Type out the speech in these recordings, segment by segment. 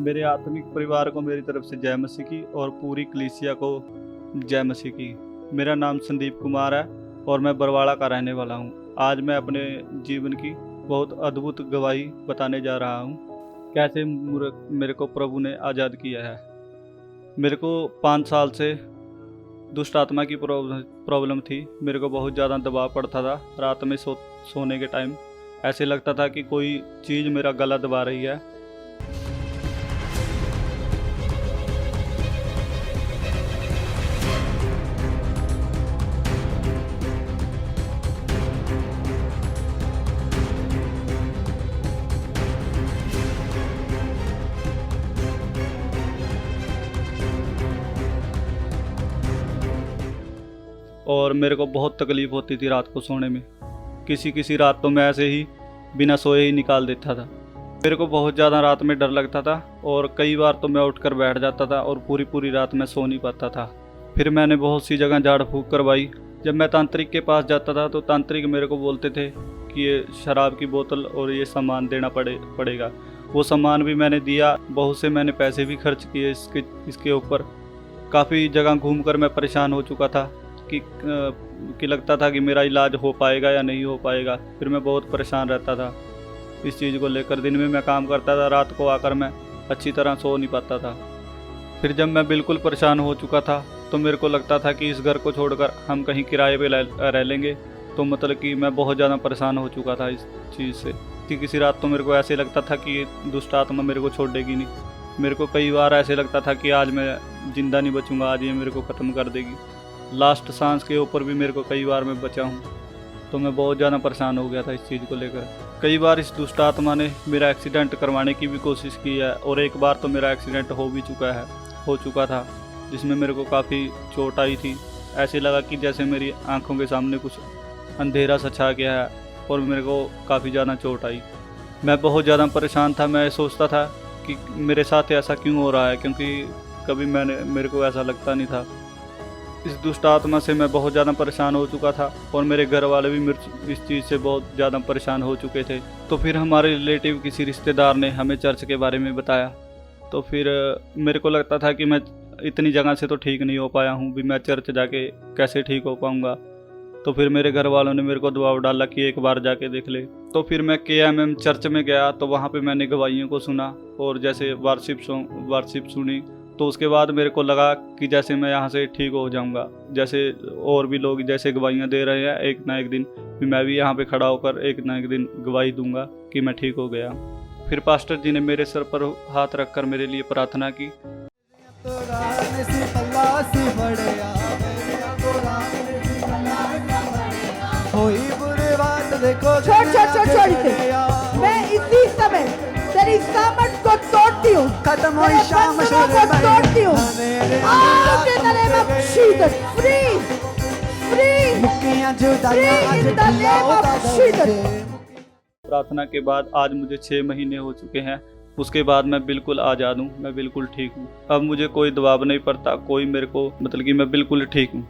मेरे आत्मिक परिवार को मेरी तरफ से जय मसीह की और पूरी कलीसिया को जय मसीह की। मेरा नाम संदीप कुमार है और मैं बरवाड़ा का रहने वाला हूँ। आज मैं अपने जीवन की बहुत अद्भुत गवाही बताने जा रहा हूँ, कैसे मेरे को प्रभु ने आज़ाद किया है। मेरे को 5 साल से दुष्ट आत्मा की प्रॉब्लम थी। मेरे को बहुत ज़्यादा दबाव पड़ता था। रात में सोने के टाइम ऐसे लगता था कि कोई चीज़ मेरा गला दबा रही है। और मेरे को बहुत तकलीफ़ होती थी रात को सोने में। किसी रात तो मैं ऐसे ही बिना सोए ही निकाल देता था। मेरे को बहुत ज़्यादा रात में डर लगता था और कई बार तो मैं उठकर बैठ जाता था और पूरी रात मैं सो नहीं पाता था। फिर मैंने बहुत सी जगह झाड़ फूँक करवाई। जब मैं तांत्रिक के पास जाता था तो तांत्रिक मेरे को बोलते थे कि ये शराब की बोतल और ये सामान देना पड़ेगा। वो सामान भी मैंने दिया। बहुत से मैंने पैसे भी खर्च किए इसके ऊपर। काफ़ी जगह घूमकर मैं परेशान हो चुका था कि लगता था कि मेरा इलाज हो पाएगा या नहीं हो पाएगा। फिर मैं बहुत परेशान रहता था इस चीज़ को लेकर। दिन में मैं काम करता था, रात को आकर मैं अच्छी तरह सो नहीं पाता था। फिर जब मैं बिल्कुल परेशान हो चुका था तो मेरे को लगता था कि इस घर को छोड़कर हम कहीं किराए पे रह लेंगे। तो मतलब कि मैं बहुत ज़्यादा परेशान हो चुका था इस चीज़ से। किसी रात तो मेरे को ऐसे लगता था कि दुष्ट आत्मा मेरे को छोड़ेगी नहीं। मेरे को कई बार ऐसे लगता था कि आज मैं ज़िंदा नहीं बचूँगा, आज ये मेरे को ख़त्म कर देगी। लास्ट सांस के ऊपर भी मेरे को कई बार मैं बचा हूँ। तो मैं बहुत ज़्यादा परेशान हो गया था इस चीज़ को लेकर। कई बार इस दुष्ट आत्मा ने मेरा एक्सीडेंट करवाने की भी कोशिश की है और एक बार तो मेरा एक्सीडेंट हो चुका था जिसमें मेरे को काफ़ी चोट आई थी। ऐसे लगा कि जैसे मेरी आंखों के सामने कुछ अंधेरा सा छा गया है और मेरे को काफ़ी ज़्यादा चोट आई। मैं बहुत ज़्यादा परेशान था। मैं सोचता था कि मेरे साथ ऐसा क्यों हो रहा है, क्योंकि कभी मेरे को ऐसा लगता नहीं था। इस दुष्ट आत्मा से मैं बहुत ज़्यादा परेशान हो चुका था और मेरे घर वाले भी इस चीज़ से बहुत ज़्यादा परेशान हो चुके थे। तो फिर हमारे रिलेटिव किसी रिश्तेदार ने हमें चर्च के बारे में बताया। तो फिर मेरे को लगता था कि मैं इतनी जगह से तो ठीक नहीं हो पाया हूँ, भी मैं चर्च जाके कैसे ठीक हो पाऊँगा। तो फिर मेरे घर वालों ने मेरे को दबाव डाला कि एक बार जाके देख ले। तो फिर मैं KMM चर्च में गया। तो वहाँ पे मैंने गवाहियों को सुना और जैसे वार्शिप सुनी। तो उसके बाद मेरे को लगा कि जैसे मैं यहाँ से ठीक हो जाऊँगा। जैसे और भी लोग जैसे गवाहियाँ दे रहे हैं, एक ना एक दिन भी मैं भी यहाँ पे खड़ा होकर एक ना एक दिन गवाही दूंगा कि मैं ठीक हो गया। फिर पास्टर जी ने मेरे सर पर हाथ रखकर मेरे लिए प्रार्थना की। मैं इसी समय तेरी सामर्थ को तोड़ती हूँ, खत्म हो शाम को तोड़ती हूँ। Out in the name of Jesus, free, in the name of Jesus। प्रार्थना के बाद आज मुझे 6 महीने हो चुके हैं। उसके बाद मैं बिल्कुल आज़ाद हूँ, मैं बिल्कुल ठीक हूँ। अब मुझे कोई दबाव नहीं पड़ता, कोई मेरे को मतलब कि मैं बिल्कुल ठीक हूँ।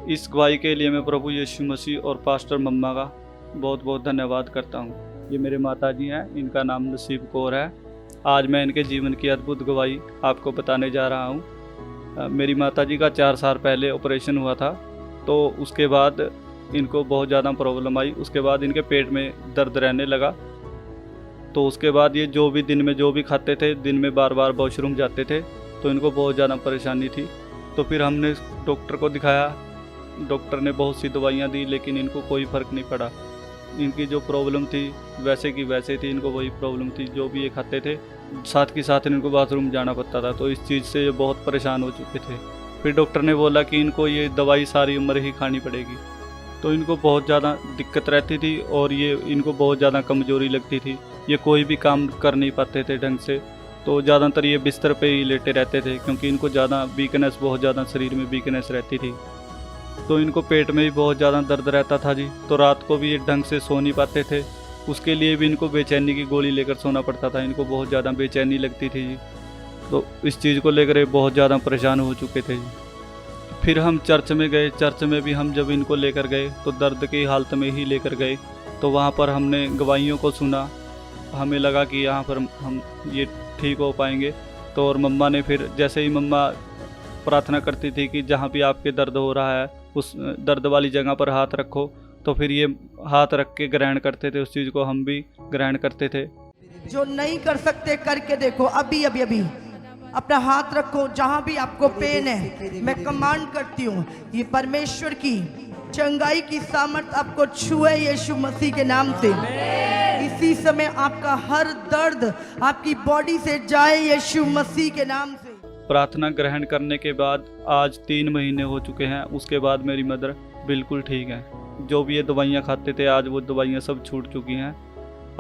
इस गवाही के लिए मैं प्रभु यीशु मसीह और पास्टर मम्मा का बहुत बहुत धन्यवाद करता हूँ। ये मेरे माता जी हैं, इनका नाम नसीब कौर है। आज मैं इनके जीवन की अद्भुत गवाही आपको बताने जा रहा हूँ। मेरी माता जी का 4 साल पहले ऑपरेशन हुआ था। तो उसके बाद इनको बहुत ज़्यादा प्रॉब्लम आई। उसके बाद इनके पेट में दर्द रहने लगा। तो उसके बाद ये दिन में जो भी खाते थे, दिन में बार वॉशरूम जाते थे। तो इनको बहुत ज़्यादा परेशानी थी। तो फिर हमने डॉक्टर को दिखाया। डॉक्टर ने बहुत सी दवाइयाँ दी लेकिन इनको कोई फ़र्क नहीं पड़ा। इनकी जो प्रॉब्लम थी वैसे की वैसे थी, इनको वही प्रॉब्लम थी जो भी ये खाते थे। साथ के साथ इनको बाथरूम जाना पड़ता था। तो इस चीज़ से ये बहुत परेशान हो चुके थे। फिर डॉक्टर ने बोला कि इनको ये दवाई सारी उम्र ही खानी पड़ेगी। तो इनको बहुत ज़्यादा दिक्कत रहती थी और इनको बहुत ज़्यादा कमज़ोरी लगती थी। ये कोई भी काम कर नहीं पाते थे ढंग से। तो ज़्यादातर ये बिस्तर पे ही लेटे रहते थे क्योंकि इनको ज़्यादा वीकनेस, बहुत ज़्यादा शरीर में वीकनेस रहती थी। तो इनको पेट में भी बहुत ज़्यादा दर्द रहता था जी। तो रात को भी ये ढंग से सो नहीं पाते थे। उसके लिए भी इनको बेचैनी की गोली लेकर सोना पड़ता था। इनको बहुत ज़्यादा बेचैनी लगती थी जी। तो इस चीज़ को लेकर ये बहुत ज़्यादा परेशान हो चुके थे जी। फिर हम चर्च में गए। चर्च में भी हम जब इनको लेकर गए तो दर्द की हालत में ही लेकर गए। तो वहाँ पर हमने गवाहियों को सुना। हमें लगा कि यहाँ पर हम ये ठीक हो पाएंगे। तो और मम्मा ने फिर जैसे ही मम्मा प्रार्थना करती थी कि जहाँ भी आपके दर्द हो रहा है उस दर्द वाली जगह पर हाथ रखो, तो फिर ये हाथ रख के ग्रहण करते थे, उस चीज़ को हम भी ग्रहण करते थे। जो नहीं कर सकते करके देखो, अभी अभी अभी अपना हाथ रखो जहां भी आपको पेन है। मैं कमांड करती हूँ ये परमेश्वर की चंगाई की सामर्थ आपको छुए यीशु मसीह के नाम से। इसी समय आपका हर दर्द आपकी बॉडी से जाए यीशु मसीह के नाम से। प्रार्थना ग्रहण करने के बाद आज 3 महीने हो चुके हैं। उसके बाद मेरी मदर बिल्कुल ठीक है। जो भी ये दवाइयाँ खाते थे आज वो दवाइयाँ सब छूट चुकी हैं।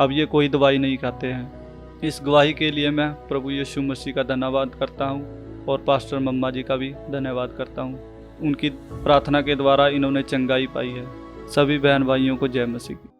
अब ये कोई दवाई नहीं खाते हैं। इस गवाही के लिए मैं प्रभु यीशु मसीह का धन्यवाद करता हूँ और पास्टर मम्मा जी का भी धन्यवाद करता हूँ। उनकी प्रार्थना के द्वारा इन्होंने चंगाई पाई है। सभी बहन भाइयों को जय मसीह की।